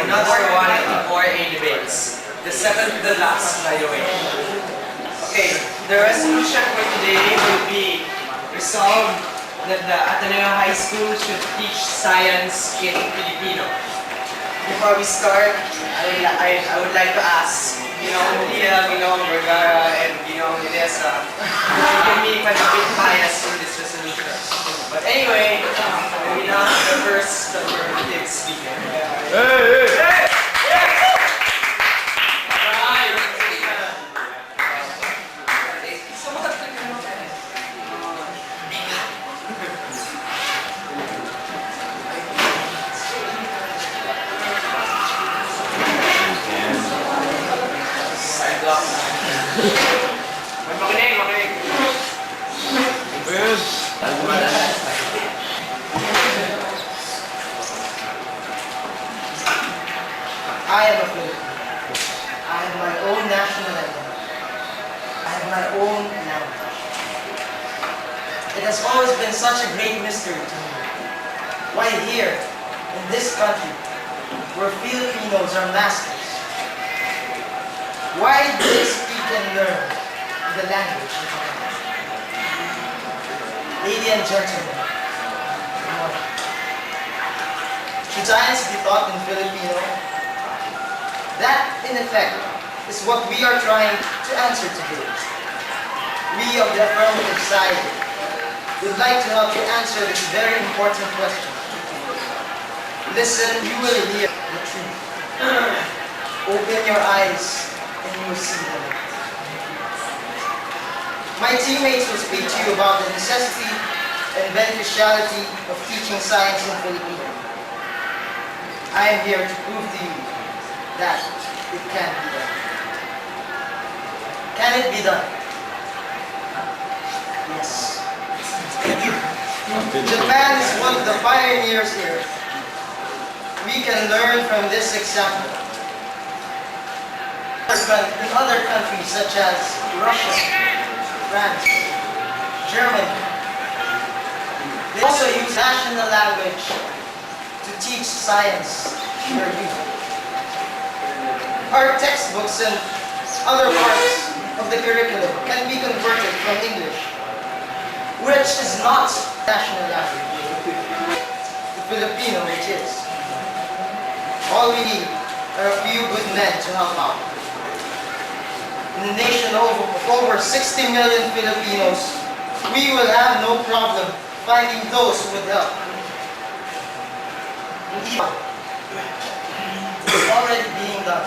another one of the 4A debates. The second to the last, by the way. Okay, the resolution for today will be resolved that the Ateneo High School should teach science in Filipino. Before we start, I would like to ask Lia, Vergara, and Lidesa to give me a bit bias in this resolution. But anyway, we now have the first affirmative speaker. Hey! Makinig. I am a Filipino. I have my own national identity. I have my own language. It has always been such a great mystery to me why here, in this country, where Filipinos are masters, why do they speak and learn the language? Ladies and gentlemen, should science be taught in Filipino? That, in effect, is what we are trying to answer today. We of the affirmative side would like to help you answer this very important question. Listen, you will hear the truth. Open your eyes and you will see the light. My teammates will speak to you about the necessity and beneficiality of teaching science in Filipino. I am here to prove to you that it can be done. Can it be done? Yes. Japan is one of the pioneers here. We can learn from this example. In other countries such as Russia, France, Germany, they also use national language to teach science to their youth. Our textbooks and other parts of the curriculum can be converted from English, which is not national language, to Filipino, which is. All we need are a few good men to help out. In a nation of over 60 million Filipinos, we will have no problem finding those who would help. It's already being done.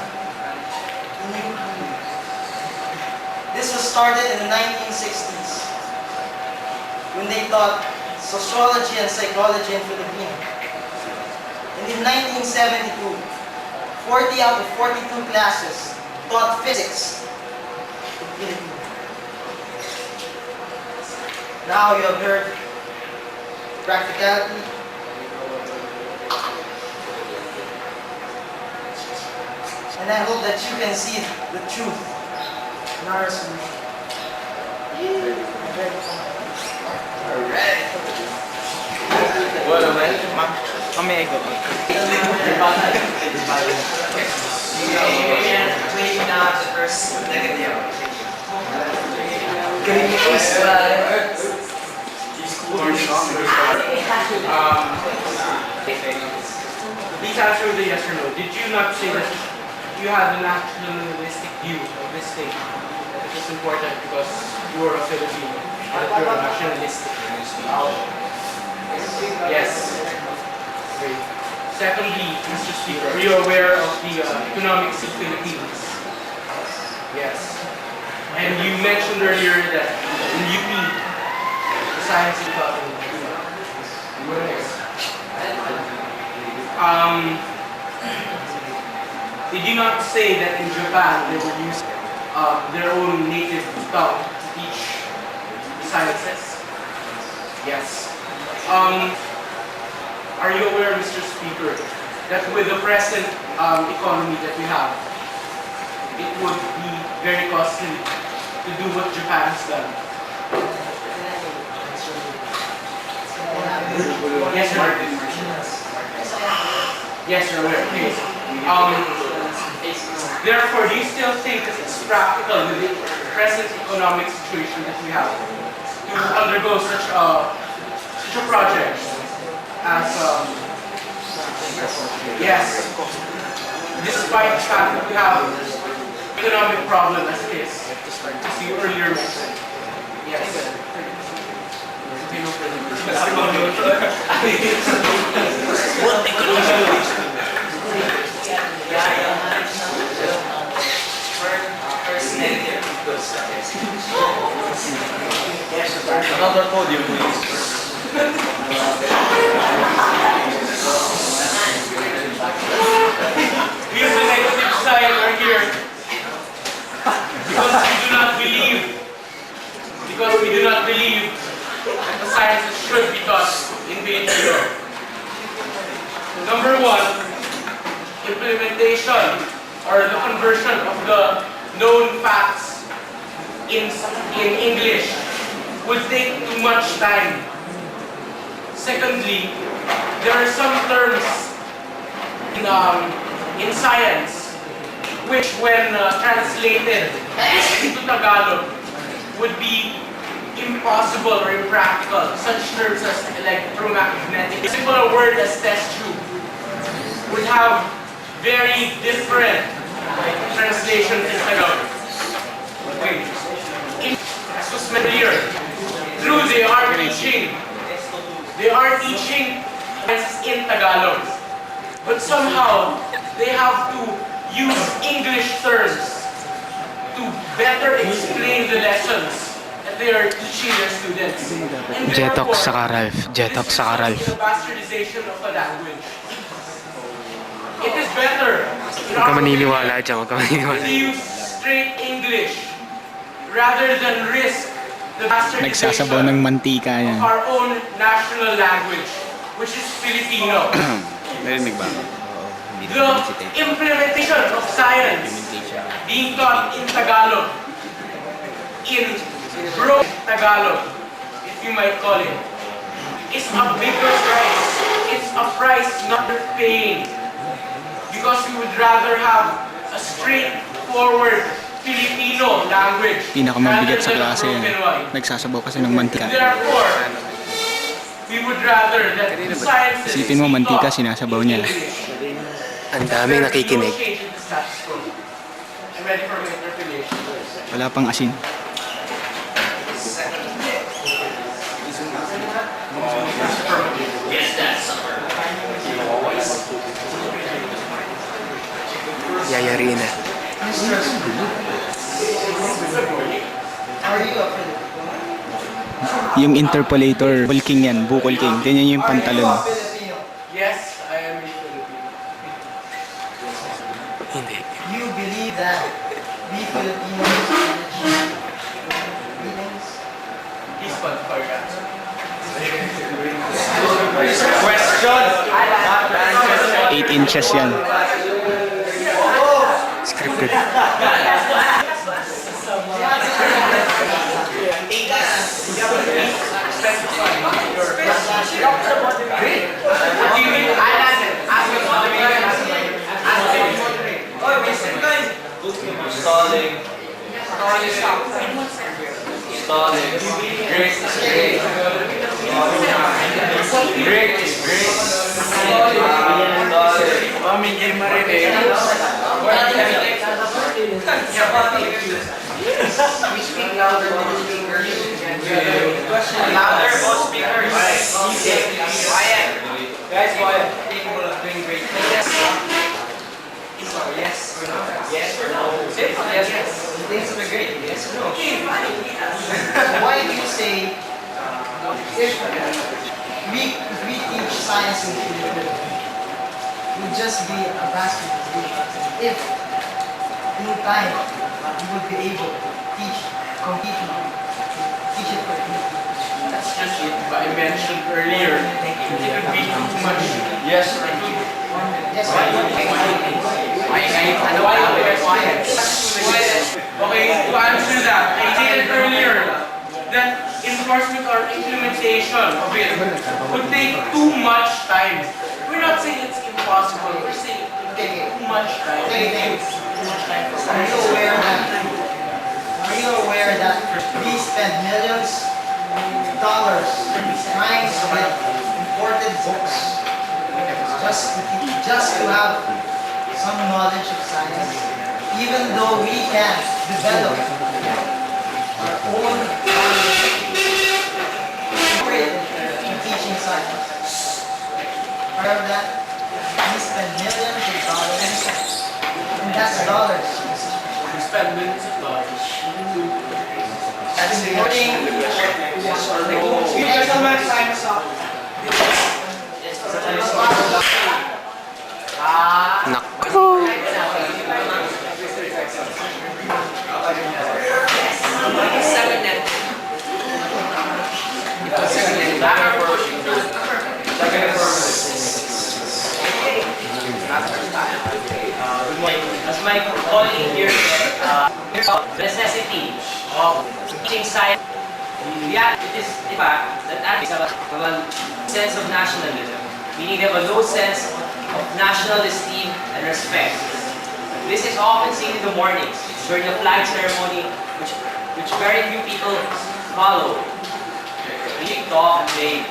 This was started in the 1960s when they taught sociology and psychology in Filipino. And in 1972, 40 out of 42 classes taught physics in Filipino. Now you have heard practicality, and I hope that you can see the truth in our solution. Alright. Bueno, may I go? Maybe not the first negative. Please answer the yes or no. Did you not say that you have a nationalistic view of this thing? That it is important because you are a Filipino, that you are nationalistic. Yes. Great. Secondly, Mr. Speaker, are you aware of the economics of Philippines? Yes. And you mentioned earlier that in UP, the science is taught in did you not say that in Japan they will use their own native tongue to teach sciences? Yes. Are you aware, Mr. Speaker, that with the present economy that we have, it would be very costly to do what Japan has done? Yes, sir. Yes, you're aware. Okay. Um, Therefore, do you still think that it's practical with the present economic situation that we have to undergo such a project as yes, despite the fact that we have economic problem as it is, as you earlier mentioned. Yes. Okay, no further Another podium, please. We of the negative side are here because we do not believe that the sciences should be taught in Filipino. Number one, implementation or the conversion of the known facts in English would take too much time. Secondly, there are some terms in science which when translated into Tagalog would be impossible or impractical. Such terms as electromagnetic, a simple word as test tube would have very different translations in Tagalog. As was mentioned earlier, true, they are teaching in Tagalog, but somehow they have to use English terms to better explain the lessons that they are teaching their students. And Jetox therefore, saka Ralph. Jetox this saka is Ralph. the bastardization of the language. It is better in Huwag ka our maniniwala opinion, dyan, huwag ka maniniwala. to use straight English rather than risk the bastardization Nagsasabaw ng mantika of yan. our own national language, which is Filipino. Narinig ba? The implementation of science being taught in Tagalog, in broke Tagalog, if you might call it, is a bigger price. It's a price not worth paying. Because we would rather have a straightforward Filipino language Pinakamabigat sa rather than a klase yan. broken one. Nagsasabaw kasi ng mantika. Therefore, we would rather that the sciences Isipin mo, be mantika, taught sinasabaw in niya. English. Ang daming There be no nakikinig. change in the status quo. I'm ready for my interpellation. Wala pang asin. Yayari na. Are you a Filipino? Yung interpolator, bukol king yan, bukol king. Ganyan yung Are you a pantalon. Filipino? Yes, I am a Filipino. Hindi. You believe that we Filipinos are feelings? Please qualify your answer. Question! 8 inches yan. Scripted. What do you mean? Ask me what do you mean? Stalling. Stalling. Great is great. Great is great. Stalling. Pamigil marinig. We speak louder than speakers. Louder, both speakers. Quiet. Guys, quiet. Capable of doing great things. Yes or no? Yes or no? Simple. Yes. Things are great. Yes or no? Why do you say if we teach science in Filipino, it would just be a bastardization? If in time we would be able to teach completely, teach it for Filipino. That's just it. But I mentioned earlier, it would be too much. Yes. Yes, Okay, to answer that, I stated earlier that enforcement or implementation of it would take too much time. We're not saying it's impossible, we're saying Okay, Too much time. okay. Too much time for Are you aware that we spend millions of dollars trying to get imported books just to have some knowledge of science, even though we can develop our own knowledge in teaching science. Part of that, we spend millions of dollars, and that's dollars. We spend millions of dollars. That's supporting Gentlemen, time is up. Seven net. As my colleague here said, the necessity of teaching science, yeah, it is the fact that athletes have a sense of nationalism, meaning they have a low sense of national esteem and respect. This is often seen in the mornings during the flag ceremony, which very few people follow. When you talk, they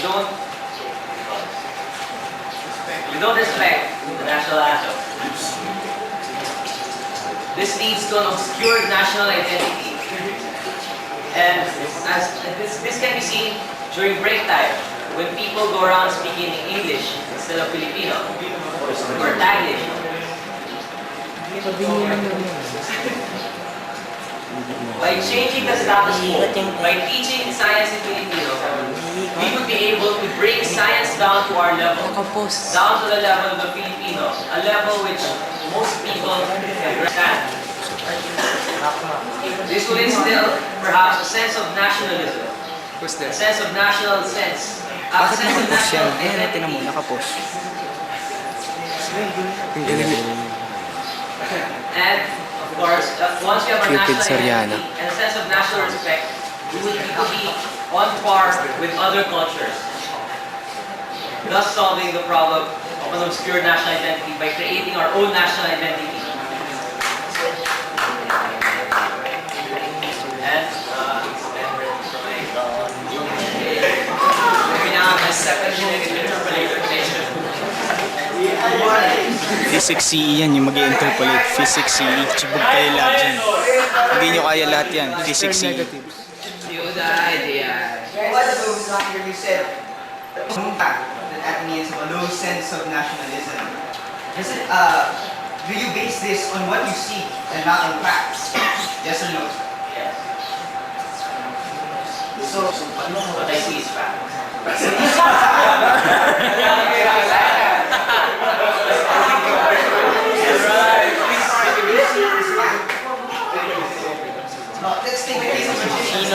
don't respect the national anthem. This leads to an obscured national identity. And this can be seen during break time, when people go around speaking English instead of Filipino or Taglish. By changing the status quo, by teaching science in Filipino, we would be able to bring science down to our level, down to the level of the Filipino, a level which most people can understand. This will instill perhaps a sense of nationalism, a sense of national sense, a Bakit sense of nakapost yan? national Ayan, tinan mo, identity. nakapost. And of course, once you have a Cupid national Soriano. identity and a sense of national respect, you will be on par with other cultures, thus solving the problem of an obscure national identity by creating our own national identity. And we now have a second interpolation. Physics CE yan, yung mag-interpolate. Physics CE. Chibog kayo lahat yan. Hindi nyo kaya lahat yan. Physics CE. What of those not here you said that means a low sense of nationalism? Is it, do you base this on what you see and not on facts? Yes or no? Yes. So, What I see is fact. let's take the case of magicians.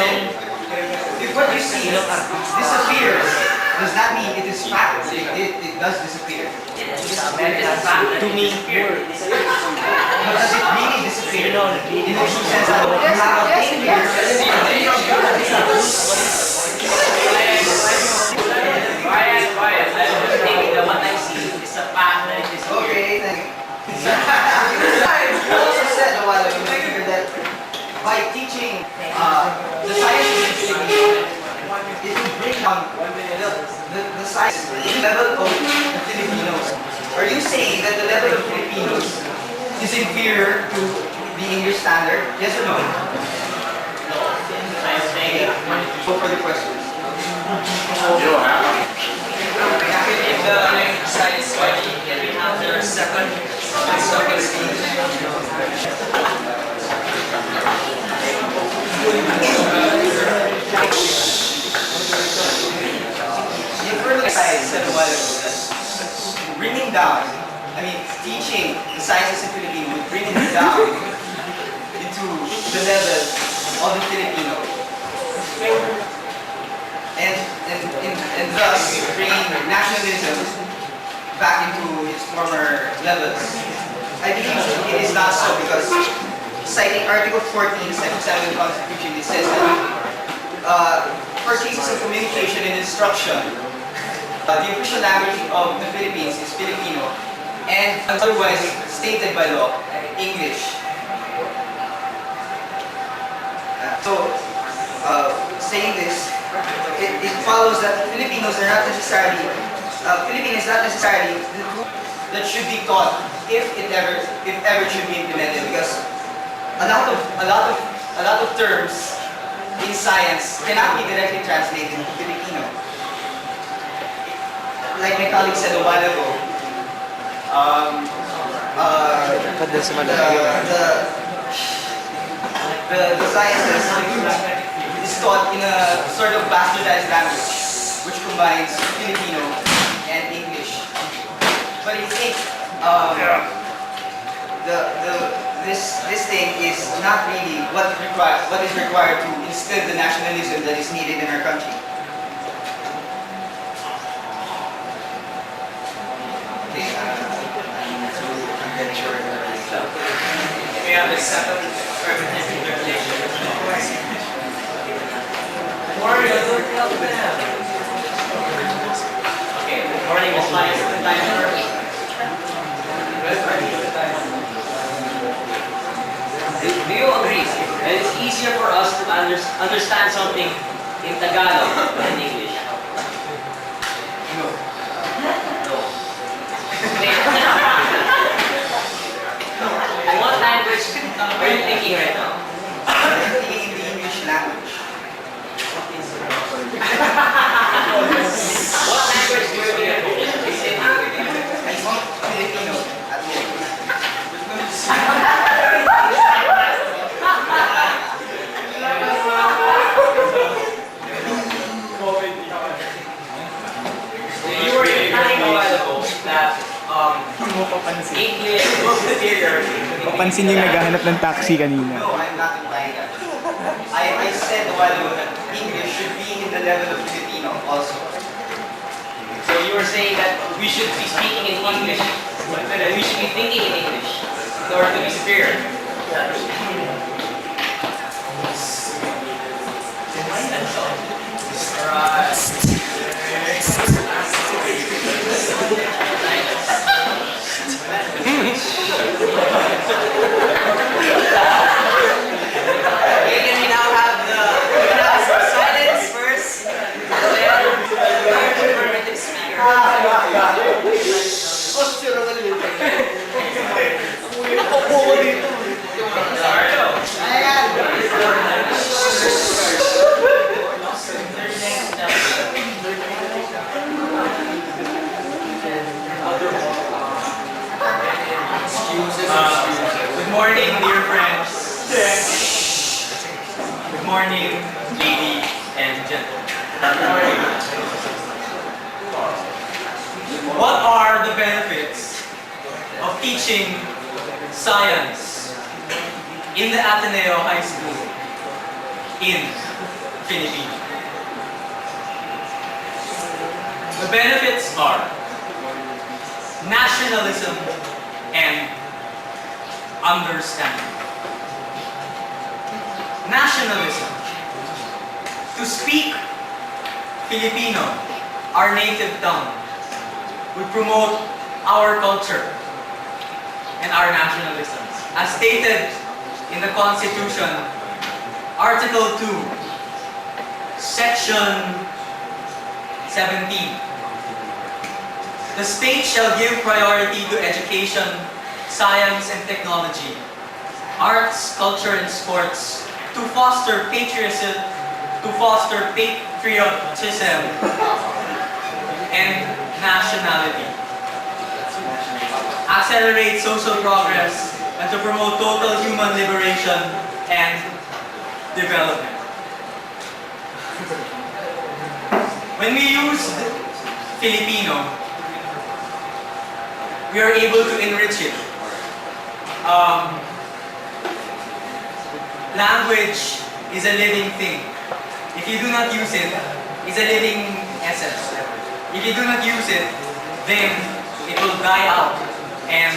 If what you see disappears, does that mean it is fact? It does disappear. To me, But does it really disappear? In the true sense that you have a thing quiet. I was thinking that what I see is a fact that it is here. Okay, thank you. You also said a while ago that by teaching the sciences in Filipino, it will bring down the science level of the Filipinos. Are you saying that the level of Filipinos is inferior to the English standard? Yes or no? I'm saying Go for the questions. if the science study can we have their second You've heard of science said a while ago that bringing down, teaching the sciences in Filipino would bring it down into the level of the Filipino. And thus bringing nationalism back into its former levels. I believe it is not so because citing Article 14, Section 7 of the Constitution, it says that for cases of communication and instruction, the official language of the Philippines is Filipino, and otherwise stated by law, English. Saying this, it follows that Filipinos are not necessarily, Philippine is not necessarily the group that should be taught if ever should be implemented, because a lot of terms in science cannot be directly translated into Filipino. Like my colleague said a while ago, the sciences is taught in a sort of bastardized language, which combines Filipino and English. But I think this thing is not really what is required to instill the nationalism that is needed in our country. Okay, We have the seventh affirmative regulation. Okay, good morning, Ms. Myers. Do you agree that it's easier for us to understand something in Tagalog than in English? No. No. In what language are you thinking right now? I'm thinking in the English language. What language do you speak at home? I speak Filipino at home. You were implying a while ago that English is superior. Papansin yung naghahanap ng taxi kanina. No, I'm not implying that. I said a while ago that English should be in the level of Filipino also. So you were saying that we should be speaking in English, that we should be thinking in English in order to be superior. Okay, can we now have silence first, and then affirmative speaker. Good morning, dear friends. Good morning, lady and gentlemen. What are the benefits of teaching science in the Ateneo High School in Philippines? The benefits are nationalism and understanding. Nationalism. To speak Filipino, our native tongue, would promote our culture and our nationalisms. As stated in the Constitution, Article 2, Section 17. The state shall give priority to education, science and technology, arts, culture and sports, to foster patriotism and nationality, accelerate social progress, and to promote total human liberation and development. When we use Filipino, we are able to enrich it. Language is a living thing. If you do not use it, it's a living essence. If you do not use it, then it will die out and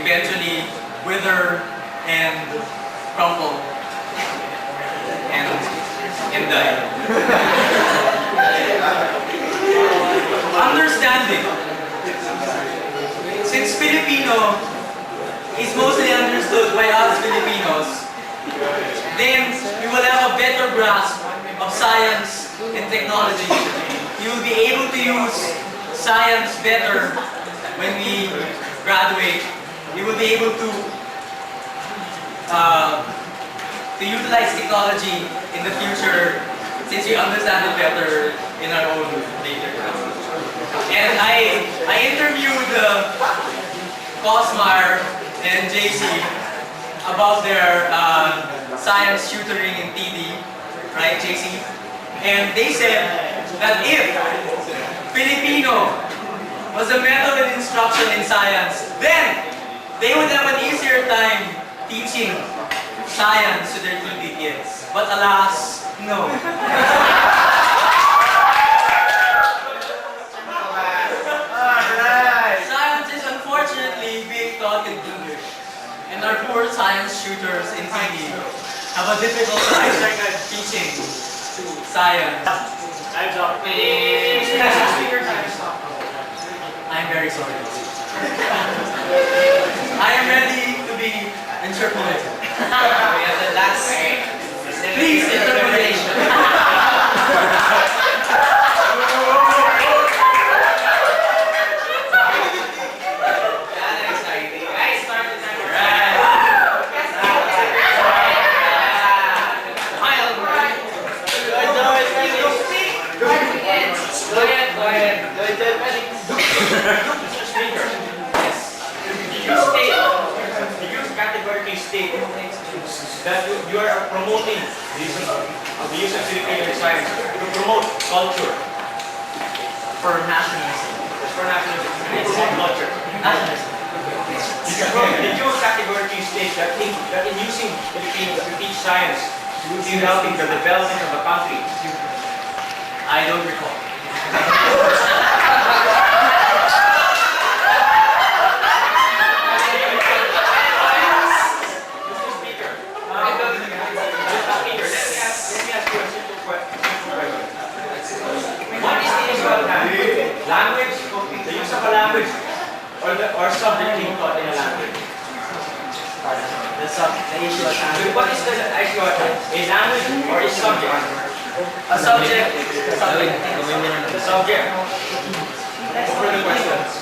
eventually wither and crumple and die. Understanding. Since technology, you will be able to use science better when we graduate. You will be able to utilize technology in the future since we understand it better in our own later. And I interviewed Cosmar and JC about their science tutoring in TD, right, JC? And they said that if Filipino was a method of instruction in science, then they would have an easier time teaching science to their TD kids. But alas, no. Science is unfortunately being taught in English. And our poor science tutors in TD have a difficult time teaching science. Time's up. I'm very sorry. I am ready to be interpreted. We have the last, please, interpretation. State that you are promoting the use of Filipino science to promote culture. For nationalism. For nationalism. To promote culture. Nationalism. Did you categorically state that in using Filipinos to teach science, you will be helping the development of the country? I don't recall. Language, the use of a language, or subject being taught in a language. The issue at hand. What is the issue at hand? A language or a subject? A subject. The subject. What were the questions?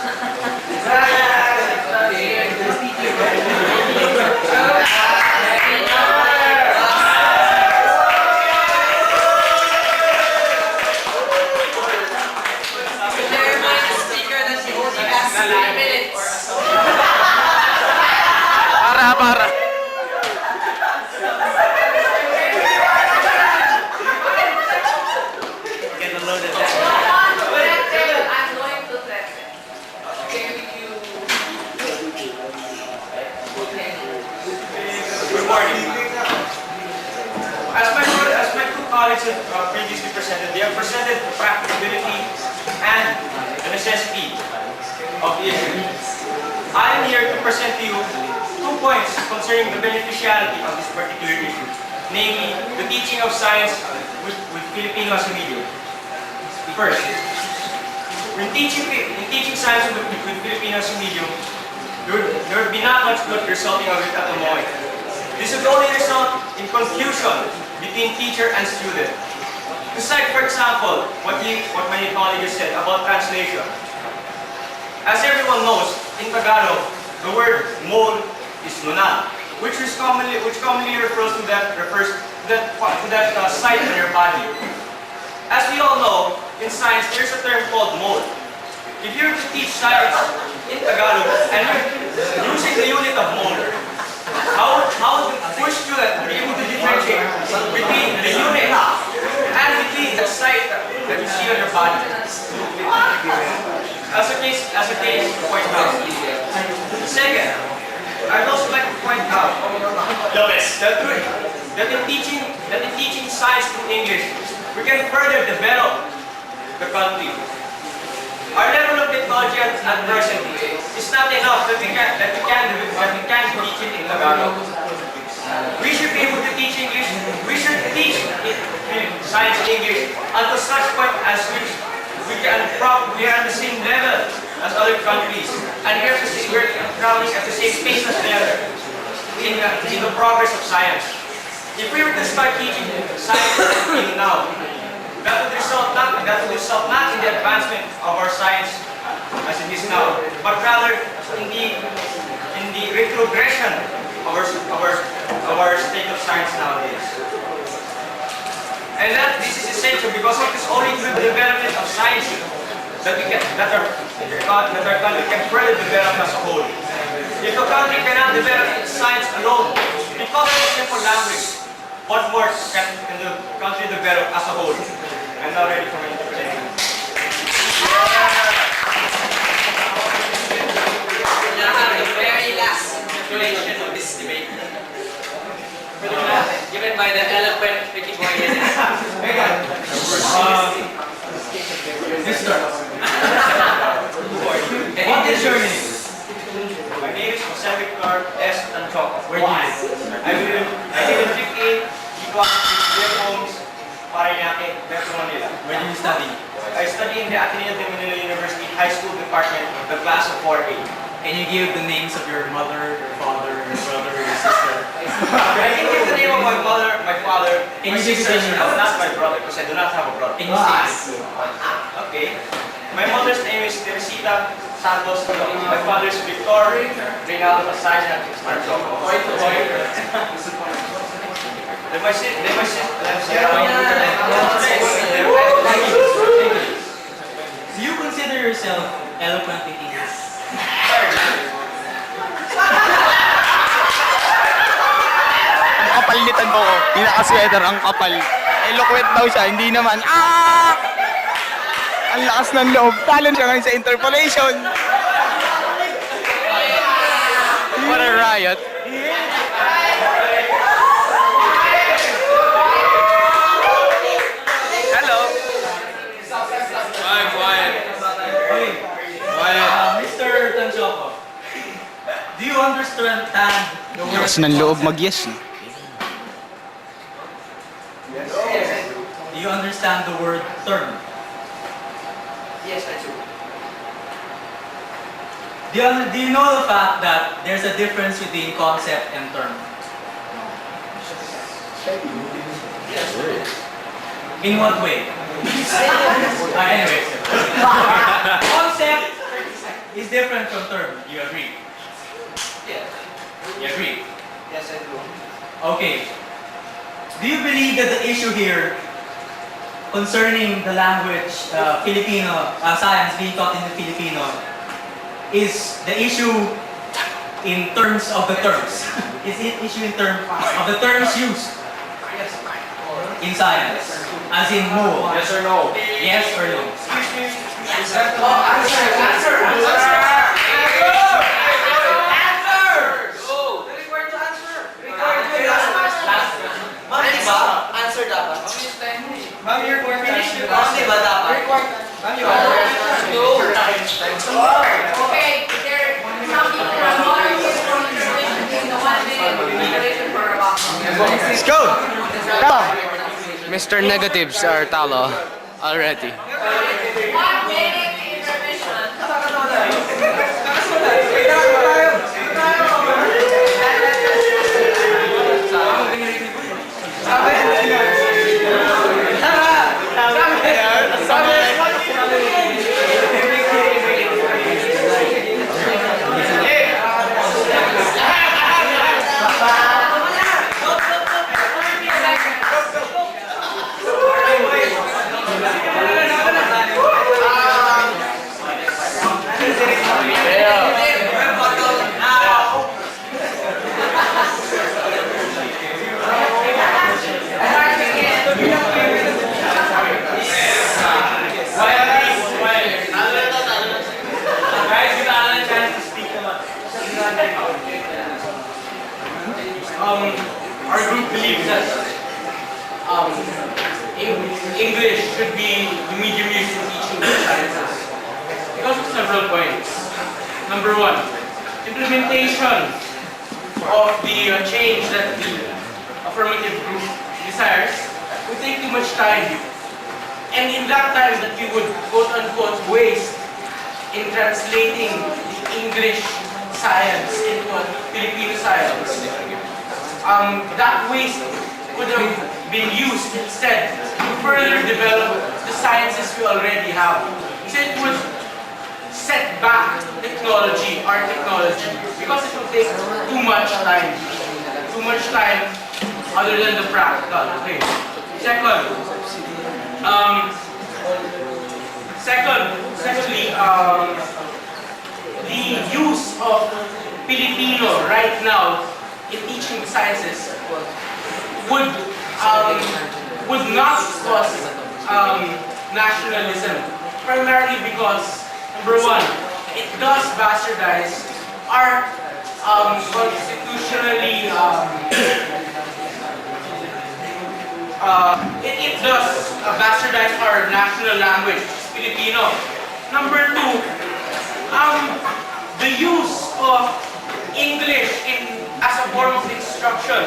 Para. Get a load of that. I'm going to threaten. Good morning. As my two colleagues have previously presented, they have presented practicability and the necessity of the issue. I am here to present to you 2 points concerning the beneficiality of this particular issue, namely the teaching of science with Filipino as a medium. First, in teaching science with Filipino as a medium, there would be not much good resulting of it at the moment. This would only result in confusion between teacher and student. To cite, for example, what my colleague just said about translation. As everyone knows, in Tagalog, the word mole is nunal, which commonly refers to that site on your body. As we all know, in science, there's a term called mole. If you're to teach science in Tagalog and you're using the unit of mole, how would the student be able to differentiate between the unit and between the site that you see on your body? As a case to point out. Second, I'd also like to point out that in teaching science through English, we can further develop the country. Our level of technology at present is not enough that we can teach it in Tagalog. We should be able to teach English. We should teach science in English until such point as we are at the same level as other countries, and we're traveling at the same pace as them in the progress of science. If we were to start teaching science now, that would result not in the advancement of our science as it is now, but rather in the retrogression of our state of science nowadays. And that this is essential because it is only through the development of science that our country can further develop as a whole. If a country cannot develop its science alone, because of a simple language, what more can the country develop as a whole? I'm now ready for my interpretation. Now the very last calculation of this debate. Given by the eloquent Ricky Boy. What is your name? My name is Jose Victor S. Tanchoco. Where do you live? I live in 58 Homes, Parañaque, Metro Manila. Where do you study? I study in the Ateneo de Manila University High School Department, the class of 4A. Can you give the names of your mother, your father, your brother, your sister? I can give the name of my mother, my father, Can my you give sister, the name? not my brother because I do not have a brother. Can you say it? Okay. My mother's name is Teresita Santos. My father's Victor Reynaldo Pasaya Tanchoco. Then my sister. Do you consider yourself eloquent in English? Ang kapal ni Tanbo ko. Yung naka-sweater, ang kapal. Eloquent daw siya, hindi naman. Ang lakas ng loob. Talon siya ngayon sa interpolation. What a riot. Hello. I'm quiet. Mr. Tanchoco, do you understand the word? Lakas ng loob mag-yes. Do you understand the word term? Yes, I do. Do you know the fact that there's a difference between concept and term? In what way? Anyway, concept is different from term. You agree? Yeah. You agree? Yes, I do. Okay. Do you believe that the issue here concerning the language Filipino science being taught in the Filipino is the issue in terms of the terms? Is it issue in terms of the terms used in science? As in no? Yes or no? Yes or no? Answer dapat. Ma'am, you're finished. Ma'am, di ba dapat? Ma'am, you are. Okay, there some people are not from the situation in the 1 minute duration for about. Let's go! Come! Mr. Negatives are talo already. 1 minute intermission. Our group believes that English should be the medium used in teaching the sciences because of several points. Number one, implementation of the change that the affirmative group desires would take too much time. And in that time that we would quote-unquote waste in translating the English science into a Filipino science, that waste would have been used instead to further develop the sciences we already have. So it would set back technology, our technology, because it will take too much time. Too much time other than the practical. Okay. Secondly, the use of Filipino right now in teaching sciences would not cause nationalism, primarily because, number one, it does bastardize our constitutionally it does bastardize our national language, Filipino. Number two, the use of English as a form of instruction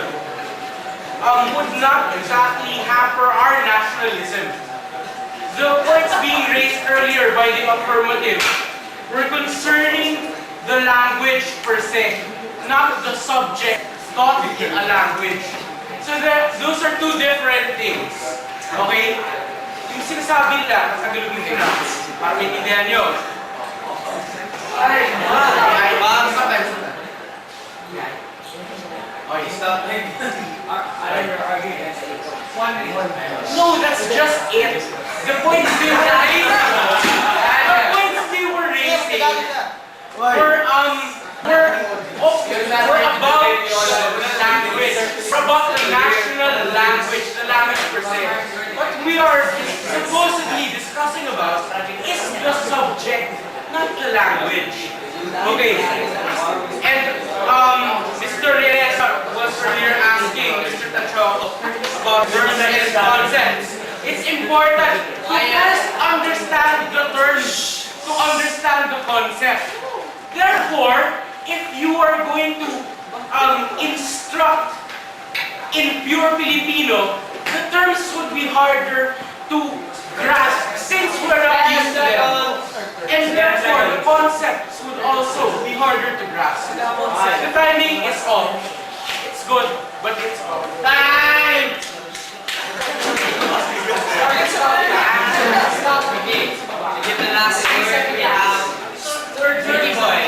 would not exactly hamper our nationalism. The points being raised earlier by the affirmative were concerning the language per se, not the subject taught in a language. So those are two different things. Okay? Yung sinasabi nila, Tagalogin ko na, para maintindihan nyo. No, that's just it. The points they were raising were about language, about the national language, the language per se. What we are supposedly discussing about is the subject, not the language. Okay. And Mr. Reyes was earlier asking Mr. Tacho about the concepts. It's important to first understand the terms, to understand the concept. Therefore, if you are going to instruct in pure Filipino, the terms would be harder to grasp since we're not used to them. And therefore, the concepts would also be harder to grasp. The timing is off. It's good, but it's off. Time! Give the last word, we have Ricky Boy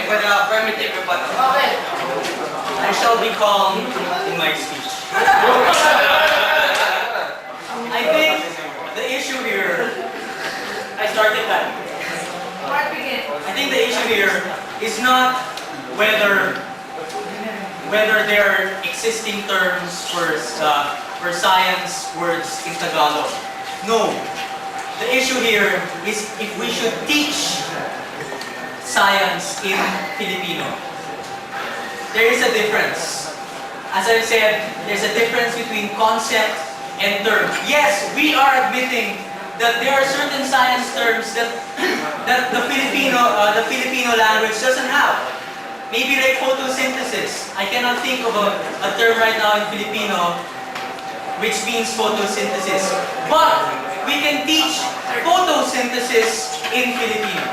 with a affirmative rebuttal. I shall be calm in my speech. I think the issue here, I started that. I think the issue here is not whether there are existing terms for science words in Tagalog. No. The issue here is if we should teach science in Filipino. There is a difference. As I've said, there's a difference between concept and term. Yes, we are admitting that there are certain science terms that the Filipino language doesn't have. Maybe like photosynthesis. I cannot think of a term right now in Filipino which means photosynthesis. But we can teach photosynthesis in Filipino.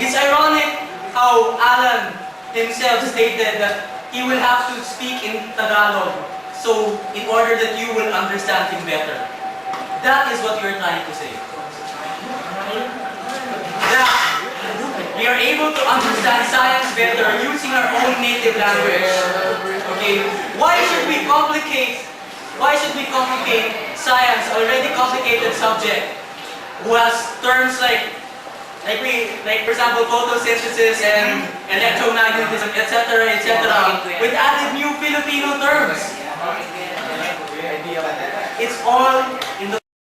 It's ironic how Alan himself stated that he will have to speak in Tagalog so in order that you will understand him better. That is what you're trying to say. That we are able to understand science better using our own native language. Okay? Why should we complicate science, already complicated subject, who has terms like for example, photosynthesis and electromagnetism, etc., with added new Filipino terms. It's all